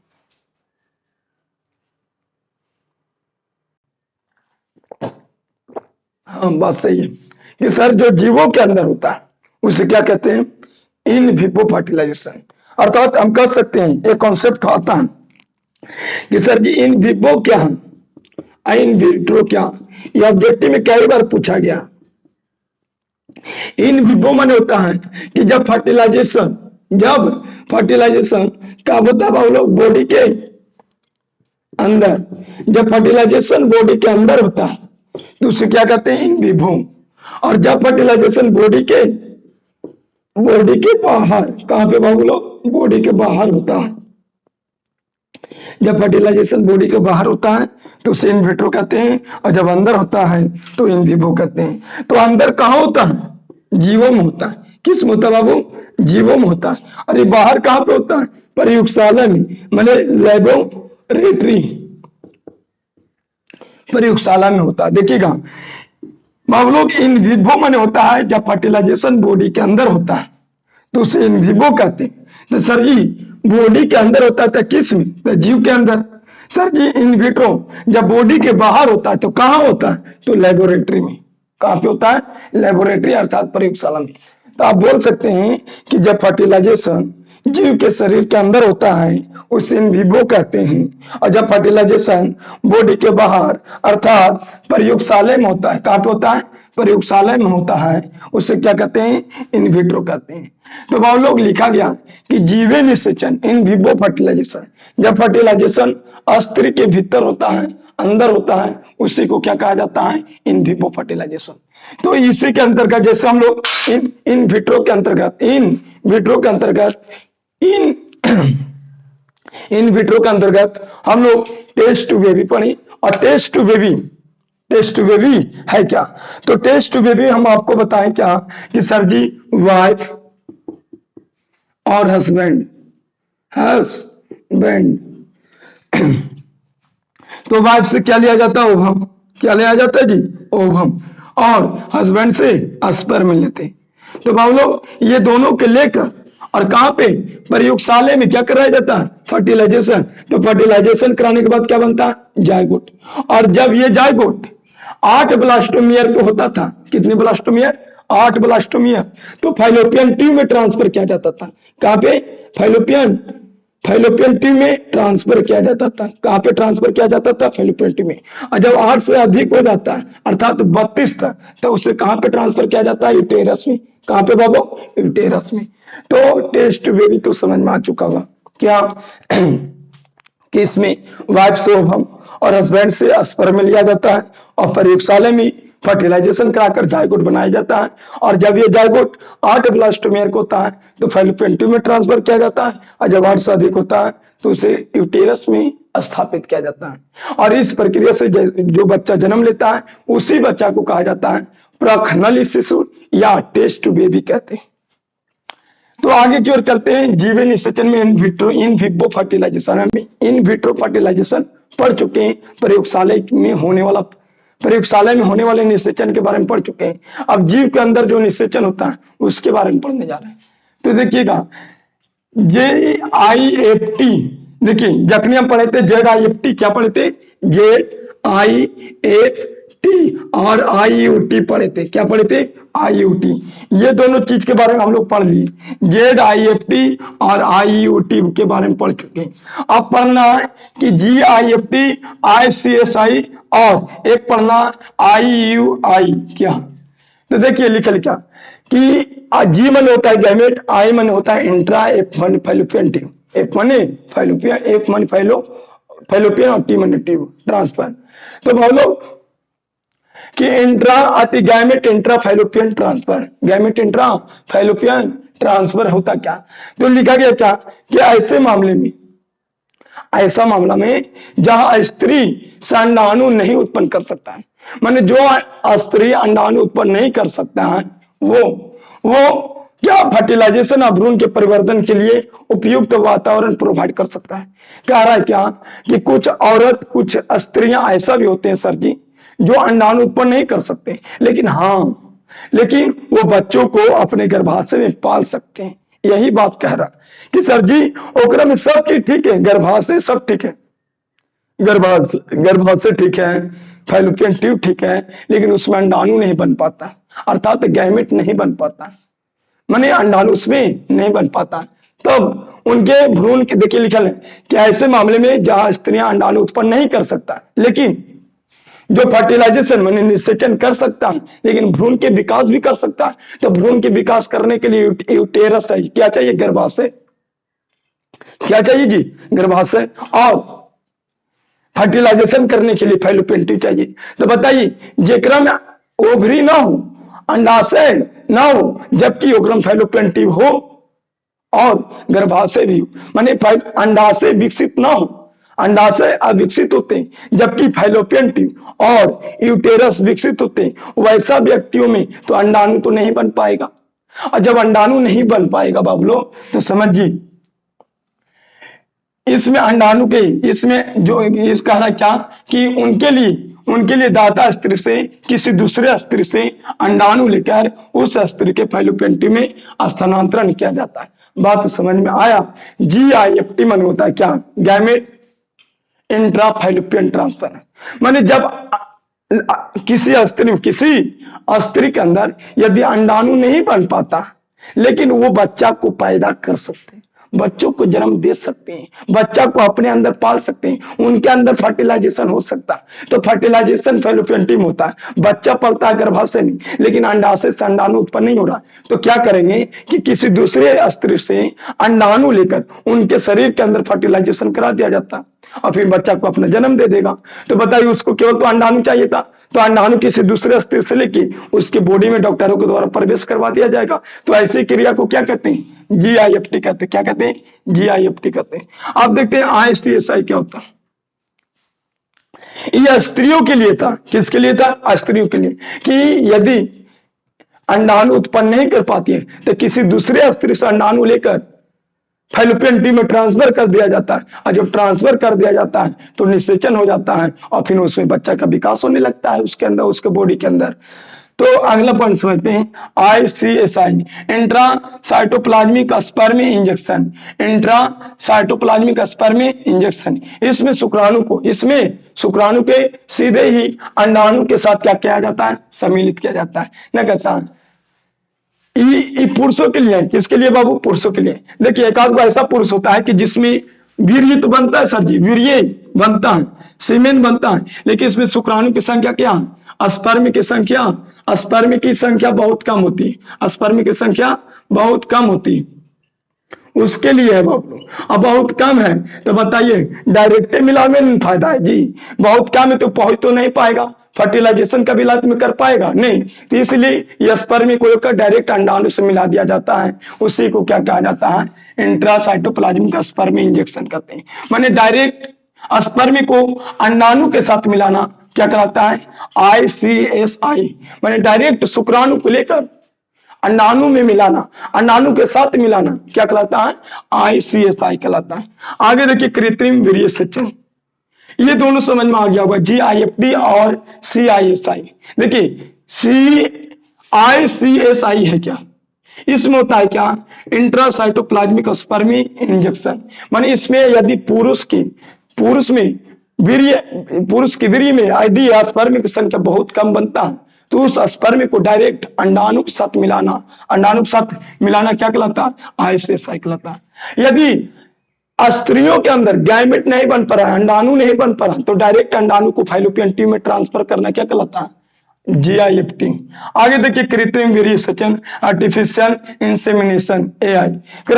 हाँ, बात सही है कि सर जो जीवों के अंदर होता है उसे क्या कहते हैं? In vivo fertilisation. अर्थात हम कह सकते हैं एक कॉन्सेप्ट आता है कि सर जी इन विवो क्या है, इन विट्रो क्या? ये ऑब्जेक्टिव में कई बार पूछा गया। इन विवो माने होता है कि जब फर्टिलाइजेशन का होता है लोग बॉडी के अंदर, जब फर्टिलाइजेशन बॉडी के अंदर होता है तो उसे क्या कहते हैं? In Vivo. और जब फर्टिलाइजेशन बॉडी के बाहर, कहां पे बाबू लोग, बॉडी के बाहर होता है, जब फर्टिलाइजेशन बॉडी के बाहर होता है तो उसे इन विट्रो कहते हैं, और जब अंदर होता है तो इन विवो कहते हैं। तो अंदर कहाँ होता है, जीवों में होता है। किस में होता है बाबू, जीवों में होता है। और ये बाहर कहाँ पे होता है, प्रयोगशाला में, माने लैबोरेटरी, प्रयोगशाला में होता है। देखिएगा बाबू लोग, इन विवो माने होता है जब फर्टिलाइजेशन बॉडी के अंदर होता है तो उसे इन विवो कहते हैं। तो सर जी बॉडी के अंदर होता है किस में, तो जीव के अंदर। सर जी इन विट्रो जब बॉडी के बाहर होता है तो कहाँ होता है, तो लेबोरेटरी में। कहाँ पे होता है, लेबोरेटरी अर्थात प्रयोगशाला में। तो आप बोल सकते हैं कि जब फर्टिलाइजेशन जीव के शरीर के अंदर होता है उसे इन विवो कहते हैं, और जब फर्टिलाइजेशन बॉडी के बाहर अर्थात प्रयोगशाला में होता है, कहाँ पे होता है, प्रयोगशाला में होता है, उससे क्या कहते हैं, इन विट्रो कहते हैं। तो बहुत लोग लिखा गया कि जीवे निषेचन इन विवो फर्टिलाइजेशन, जब फर्टिलाइजेशन अस्त्र के भीतर होता है, अंदर होता है, उसी को क्या कहा जाता है, इन विवो फर्टिलाइजेशन। तो इसी के अंतर्गत जैसे हम लोग इन विट्रो के अंतर्गत इन विट्रो के अंतर्गत हम लोग टेस्ट टू बेबी पढ़ी। और टेस्ट टू बेबी है क्या, तो टेस्ट टू बेबी हम आपको बताएं क्या कि सर जी वाइफ और हस्बैंड तो वाइफ से क्या लिया जाता है, ओवम। क्या लिया जाता है जी, ओवम। और हस्बैंड से स्पर्म लेते। तो बाबू लोग ये दोनों के लेकर और कहां पे, प्रयोगशाला में क्या कराया जाता है, फर्टिलाइजेशन। तो फर्टिलाइजेशन कराने के बाद क्या बनता है, जायगोट। और जब ये जायगोट 8 ब्लास्टोमियर को होता था, कितने ब्लास्टोमियर, 8 ब्लास्टोमियर, तो फाइलोपियन ट्यूब में ट्रांसफर किया जाता था। कहां पे, फाइलोपियन ट्यूब में ट्रांसफर किया जाता था। कहां पे ट्रांसफर किया जाता था, फाइलोपियन ट्यूब में। और जब 8 से अधिक हो जाता है अर्थात 32 तक, तो उसे कहां पे ट्रांसफर किया जाता है, यूटेरस में। कहां पे बाबू, यूटेरस में। तो टेस्ट बेबी तो समझ में आ चुका होगा क्या कि इसमें वाइफ से ओवम और हस्बैंड से स्पर्म लिया जाता है, और प्रयोगशाला में फर्टिलाइजेशन कराकर जायगोट बनाया जाता है। और जब ये जायगोट 8 ब्लास्टोमियर को होता है तो फाइलोपियन ट्यूब में ट्रांसफर किया जाता है, और जब 8 से अधिक होता है तो उसे यूटेरस में स्थापित किया जाता है। और इस प्रक्रिया से जो बच्चा जन्म लेता है उसी बच्चा को कहा जाता है प्रखनली शिशु या टेस्ट बेबी कहते हैं। तो आगे की ओर चलते हैं। जीवे निषेचन में इन विवो फर्टिलाइजेशन, हम इन विट्रो फर्टिलाइजेशन पढ़ चुके हैं। प्रयोगशाला में होने वाले निषेचन के बारे में पढ़ चुके हैं। अब जीव के अंदर जो निषेचन होता है उसके बारे में पढ़ने जा रहे हैं। तो देखिएगा JIFT, देखिए जखनी हम पढ़े थे ZIFT, क्या पढ़े थे, ZIFT और IUT पढ़े थे। क्या पढ़े थे, IUT। ये दोनों चीज के बारे में हम लोग पढ़ लिए। ZIFT और IUT के बारे में पढ़ चुके हैं। अब पढ़ना है कि GIFT, ICSI और एक पढ़ना IUI। क्या, तो देखिए लिखा कि जी मन होता है गैमेट, आई मन होता है intra, F means fallopian tube, F means fallopian और टी मन ट्यूब ट्रांसफर। तो बोलो कि इंट्रा अति gamete intra fallopian transfer, gamete intra fallopian transfer होता क्या, तो लिखा गया क्या कि ऐसा मामला में जहां स्त्री से अंडाणु नहीं उत्पन्न कर सकता है, माने जो स्त्री अंडाणु उत्पन्न नहीं कर सकता है वो क्या फर्टिलाइजेशन और भ्रूण के परिवर्धन के लिए उपयुक्त वातावरण प्रोवाइड कर सकता है। कह रहा है क्या कि कुछ स्त्रियां ऐसा भी होते हैं सर जी जो अंडाणु उत्पन्न नहीं कर सकते, लेकिन वो बच्चों को अपने गर्भाशय में पाल सकते हैं। यही बात कह रहा कि सर जी ओकरा में सब चीज ठीक है, गर्भाशय सब ठीक है, गर्भाशय ठीक है, फाइलोपियन ट्यूब ठीक है, लेकिन उसमें अंडाणु नहीं बन पाता, अर्थात गैमेट नहीं बन पाता, माने अंडाणु उसमें नहीं बन पाता। तब उनके भ्रूण के देखिए लिखा है कि ऐसे मामले में जहां स्त्रियां अंडाणु उत्पन्न नहीं कर सकता, लेकिन जो फर्टिलाइजेशन माने निषेचन कर सकता है, लेकिन भ्रूण के विकास भी कर सकता है। तो भ्रूण के विकास करने के लिए यूटेरस चाहिए, क्या चाहिए, गर्भाशय, क्या चाहिए जी, गर्भाशय, और फर्टिलाइजेशन करने के लिए फाइलोपियन ट्यूब चाहिए। तो बताइए जेकरा में ओवरी ना हो अंडाशय ना हो जबकि योगक्रम फैलोपियन ट्यूब हो और गर्भाशय भी हो, माने अंडाशय विकसित ना हो, अंडाशय अविकसित होते हैं जबकि फैलोपियन ट्यूब और यूटेरस विकसित होते हैं, वैसा व्यक्तियों में तो अंडाणु तो नहीं बन पाएगा। और जब अंडाणु नहीं बन पाएगा बाबूलो तो समझिए इसमें अंडाणु के इसमें जो इस कह रहा क्या कि उनके लिए दाता स्त्री से किसी दूसरे स्त्री से अंडाणु लेकर उस स्त्री के फैलोपियन ट्यूब में स्थानांतरण किया जाता है। बात समझ में आया। GIFT मन होता है क्या? Gamete intra fallopian transfer. माने जब किसी स्त्री के अंदर यदि अंडाणु नहीं बन पाता लेकिन वो बच्चा को पैदा कर सकते हैं, बच्चों को जन्म दे सकते हैं, बच्चा को अपने अंदर पाल सकते हैं, उनके अंदर फर्टिलाइजेशन हो सकता है। तो फर्टिलाइजेशन फैलोपियन ट्यूब होता है, बच्चा पलता है गर्भाशय में लेकिन अंडाशय से अंडाणु उत्पन्न नहीं हो रहा। तो क्या करेंगे कि किसी दूसरे स्त्री से अंडाणु लेकर उनके शरीर के अंदर फर्टिलाइजेशन करा दिया जाता है और फिर बच्चा को अपना जन्म दे देगा। तो बताइए उसको केवल तो अंडाणु चाहिए था, तो अंडाणु किसी दूसरे स्त्री से लेके उसके बॉडी में डॉक्टरों के द्वारा प्रवेश करवा दिया जाएगा। तो ऐसी क्रिया को क्या कहते हैं? GIFT कहते हैं। क्या कहते हैं? GIFT कहते हैं। आप देखते हैं ICSI क्या होता है। यह स्त्रियों के लिए था। किसके लिए था? स्त्रियों के लिए, कि यदि अंडाणु उत्पन्न नहीं कर पाती है तो किसी दूसरे स्त्री से अंडाणु लेकर फैलोपियन ट्यूब में ट्रांसफर कर दिया जाता है और जब ट्रांसफर कर दिया जाता है तो निषेचन हो जाता है और फिर उसमें बच्चा का विकास होने लगता है उसके अंदर, उसके बॉडी के अंदर। तो अगला पॉइंट समझते हैं ICSI intra cytoplasmic sperm injection. Intra cytoplasmic sperm injection, इसमें शुक्राणु के सीधे ही अंडाणु के साथ क्या किया जाता है? सम्मिलित किया जाता है। न कहता है ये पुरुषों के लिए है। किसके लिए बाबू? पुरुषों के लिए। देखिए एक आध ऐसा पुरुष होता है कि जिसमें वीर्य तो बनता है सर जी, वीर्य बनता है, सीमेन बनता है, लेकिन इसमें शुक्राणु की संख्या क्या है? स्पर्म की संख्या बहुत कम होती है। स्पर्म की संख्या बहुत कम होती है, उसके लिए है बाबू। अब बहुत कम है तो बताइए डायरेक्ट मिलाने में फायदा है जी, बहुत कम है तो पहुंच तो नहीं पाएगा, फर्टिलाइजेशन का भी इलाज में कर पाएगा नहीं, तो इसलिए यह स्पर्म को लेकर डायरेक्ट अंडाणु से मिला दिया जाता है। उसी को क्या कहा जाता है? इंट्रासाइटोप्लाज्मिक स्पर्म इंजेक्शन कहते हैं। माने डायरेक्ट स्पर्म को अंडाणु के साथ मिलाना क्या कहलाता है? ICSI। माने डायरेक्ट शुक्राणु को लेकर अंडाणु में मिलाना, अंडाणु के साथ मिलाना क्या कहलाता है? ICSI कहलाता है। आगे देखिए कृत्रिम वीर्य सेचन, ये दोनों समझ में आ गया होगा, GIFT और CISI। देखिए ICSI है क्या? इसमें होता है क्या? Intracytoplasmic sperm injection. माने इसमें यदि पुरुष की वीर्य में यदि स्पर्म की संख्या बहुत कम बनता है तो उस स्पर्म को डायरेक्ट अंडाणु के साथ मिलाना क्या कहलाता है? ICSI कहलाता है। यदि स्त्रियों के अंदर गैमेट नहीं बन पा रहा, अंडाणु नहीं बन पा रहा, तो डायरेक्ट अंडाणु को फैलोपियन ट्यूब में ट्रांसफर करना क्या कहलाता है? GIFT। आगे देखिए कृत्रिम वीर्य सेचन, आर्टिफिशियल इंसेमिनेशन AI।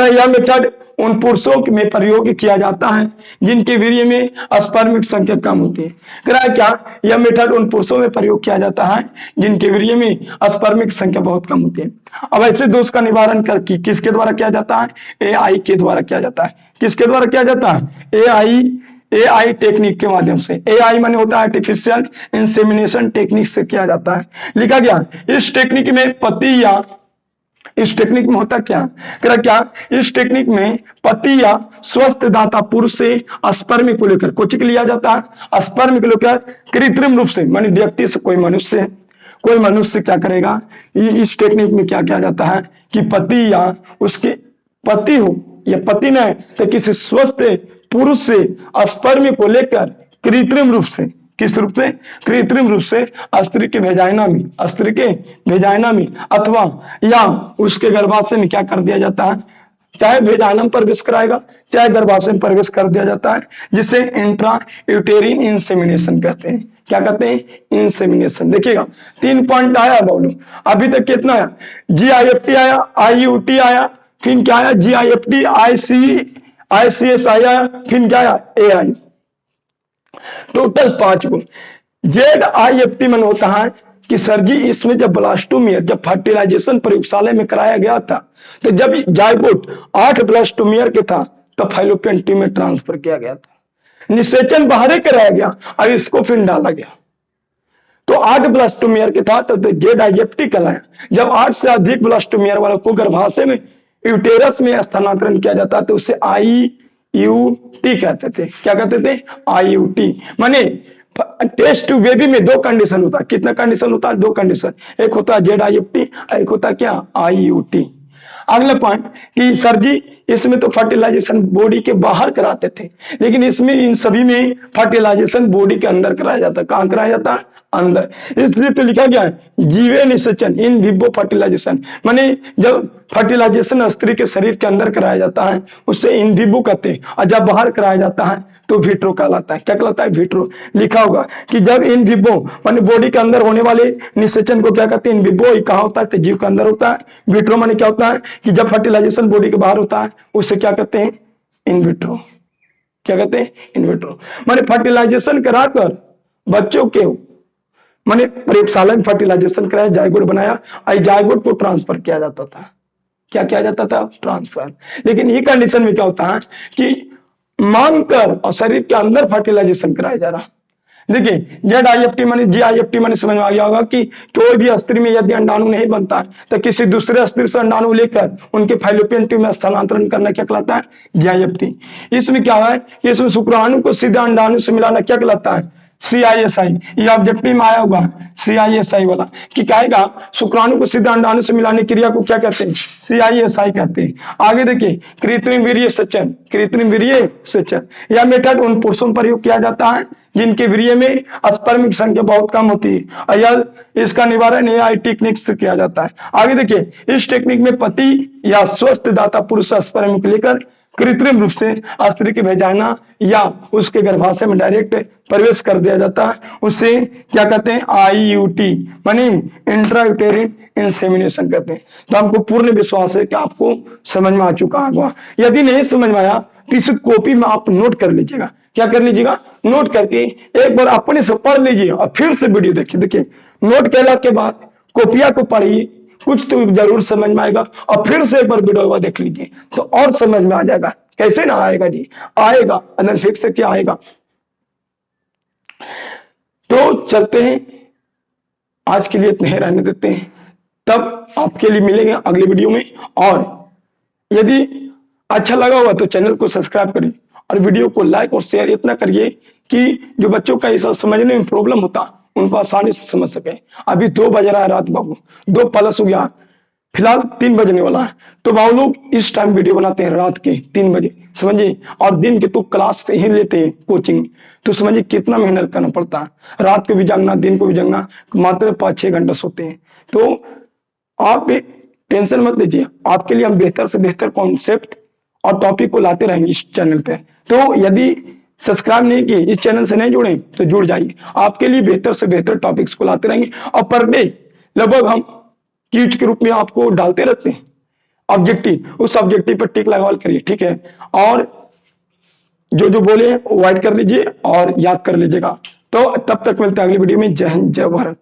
यह मेथड उन पुरुषों में प्रयोग किया जाता है जिनके वीर्य में स्पर्म की संख्या कम होती है। क्या यह मेथड उन पुरुषों में प्रयोग किया जाता है जिनके वीर्य में स्पर्म की संख्या बहुत कम होती है। अब ऐसे दोष का निवारण किसके द्वारा किया जाता है? AI के द्वारा किया जाता है। किसके द्वारा किया जाता है? AI टेक्निक के माध्यम से। AI माने होता है आर्टिफिशियल इंसेमिनेशन टेक्निक से किया जाता है। लिखा गया इस टेक्निक में होता क्या? इस टेक्निक में पति या स्वस्थ दाता पुरुष से स्पर्म को लेकर कुछ लिया जाता है, स्पर्म को लेकर कृत्रिम रूप से माने व्यक्ति से कोई मनुष्य क्या करेगा? इस टेक्निक में क्या किया जाता है कि पति या उसके पति हो या पति न तो किसी स्वस्थ पुरुष से स्पर्म को लेकर कृत्रिम रूप से स्त्री के वेजाइना में अथवा या उसके गर्भाशय में क्या कर दिया जाता है? चाहे वेजाइना में प्रवेश कराएगा चाहे गर्भाशय में प्रवेश कर दिया जाता है, जिसे इंट्रा यूटेरिन इंसेमिनेशन कहते हैं। क्या कहते हैं? इंसेमिनेशन। देखिएगा 3 पॉइंट आया बोलो, अभी तक कितना आया? GIFT आया, IUT आया, फिर क्या आया? GIFT, ICSI आया, फिर क्या आया? AI। टोटल 5 को। ZIFT मन होता है कि सर जी इसमें जब ब्लास्टोमियर जब फर्टिलाइजेशन प्रयोगशाला में कराया गया था तो जब जायगोट 8 ब्लास्टोमियर के था तब फाइलोपियन ट्यूब में ट्रांसफर किया गया था, निषेचन बाहर कराया गया और इसको फिर डाला गया। तो 8 ब्लास्टोमियर के था तो ZIFT कहलाया। जब 8 से अधिक ब्लास्टोमियर वालों को गर्भाशय में यूटेरस में स्थानांतरण किया जाता तो उसे IUT कहते थे। क्या कहते थे? IUT। माने टेस्ट टू बेबी में 2 कंडीशन होता है। कितना कंडीशन होता है? 2 कंडीशन। एक होता है ZIFT, एक होता है क्या? IUT। अगला पॉइंट कि सर जी इसमें तो फर्टिलाइजेशन बॉडी के बाहर कराते थे, लेकिन इसमें इन सभी में फर्टिलाइजेशन बॉडी के अंदर कराया जाता है। कहां कराया जाता है? अंदर। इसलिए तो लिखा गया है जीवे निषेचन इन विवो फर्टिलाइजेशन। माने जब फर्टिलाइजेशन स्त्री के शरीर के अंदर कराया जाता है उसे इन विवो कहते हैं, और जब बाहर कराया जाता है तो विट्रो कहलाता है। क्या कहलाता है? विट्रो। लिखा होगा कि जब इन विवो माने बॉडी के अंदर होने वाले निषेचन को क्या कहते हैं? In Vivo. कहां होता है? तो जीव के अंदर होता है। विट्रो माने क्या होता है कि जब फर्टिलाइजेशन बॉडी के बाहर होता है उसे क्या कहते हैं? In vitro. क्या कहते हैं? In vitro. माने फर्टिलाइजेशन कराकर बच्चों के माने प्रयोगशाला में फर्टिलाइजेशन कराया, जायगोट बनाया और जायगोट को ट्रांसफर किया जाता था। क्या किया जाता था? ट्रांसफर। लेकिन ये कंडीशन में क्या होता है कि मांग कर और शरीर के अंदर फर्टिलाइजेशन कराया जा रहा। देखिए ZIFT माने GIFT माने समझ में आ गया होगा कि कोई भी स्त्री में यदि अंडाणु नहीं बनता है तो किसी दूसरे स्त्री से अंडाणु लेकर उनके फाइलोपियन ट्यूब में स्थानांतरण करना क्या कहलाता है? GIFT। इसमें क्या है कि इसमें शुक्राणु को सीधे अंडाणु से मिलाना क्या कहलाता है? CISI। ये ऑब्जेक्टिव में आया हुआ CISI वाला कि कहेगा शुक्राणु को सीधे अंडाणु से मिलाने क्रिया को क्या कहते हैं? CISI कहते हैं। आगे देखिए कृत्रिम वीर्य सेचन। कृत्रिम वीर्य सेचन यह मेथड उन पुरुषों पर प्रयोग किया जाता है जिनके वीर्य में स्पर्म की संख्या बहुत कम होती है, और यह इसका निवारण AI टेक्निक से किया जाता है। आगे देखिए इस टेक्निक में पति या स्वस्थ दाता पुरुष स्पर्म को लेकर कृत्रिम रूप से स्त्री की वेजाइना या उसके गर्भाशय में डायरेक्ट प्रवेश कर दिया जाता है। उसे क्या कहते हैं? IUT माने इंट्रायूटेरिन इंसेमिनेशन कहते हैं। तो हमको पूर्ण विश्वास है कि आपको समझ में आ चुका होगा। यदि नहीं समझ में आया तो इस कॉपी में आप नोट कर लीजिएगा। क्या कर लीजिएगा? नोट करके एक बार अपने से पढ़ लीजिए और फिर से वीडियो देखिए। देखिए नोट करने के बाद कॉपिया को पढ़िए, कुछ तो जरूर समझ में आएगा, और फिर से एक बार वीडियो देख लीजिए तो और समझ में आ जाएगा। कैसे ना आएगा जी? आएगा, अंदर फिक्स से क्या आएगा। तो चलते हैं, आज के लिए इतने ही रहने देते हैं, तब आपके लिए मिलेंगे अगले वीडियो में। और यदि अच्छा लगा हुआ तो चैनल को सब्सक्राइब करिए और वीडियो को लाइक और शेयर इतना करिए कि जो बच्चों का इस समझने में प्रॉब्लम होता उनको आसानी से समझ सके। अभी 2 बज रहा है रात बाबू, 2 प्लस हो गया, फिलहाल 3 बजने वाला है। तो बाबू लोग इस टाइम वीडियो बनाते हैं रात के 3 बजे, समझिए, और दिन के तो क्लास से ही लेते हैं कोचिंग। तो समझिए कितना मेहनत करना पड़ता है, रात को भी जागना, दिन को भी जागना, मात्र 5-6 घंटा सोते हैं। तो आप टेंशन मत लीजिए, आपके लिए हम बेहतर से बेहतर कॉन्सेप्ट और टॉपिक को लाते रहेंगे इस चैनल पे। तो यदि सब्सक्राइब नहीं किए, इस चैनल से नहीं जुड़े तो जुड़ जाइए, आपके लिए बेहतर से बेहतर टॉपिक्स को लाते रहेंगे। और पर डे लगभग हम क्यूज के रूप में आपको डालते रहते हैं ऑब्जेक्टिव, उस ऑब्जेक्टिव पर टिक लगा करिए, ठीक है। और जो जो बोले वो वाइट कर लीजिए और याद कर लीजिएगा। तो तब तक मिलते हैं अगली वीडियो में। जय हिंद, जय भारत।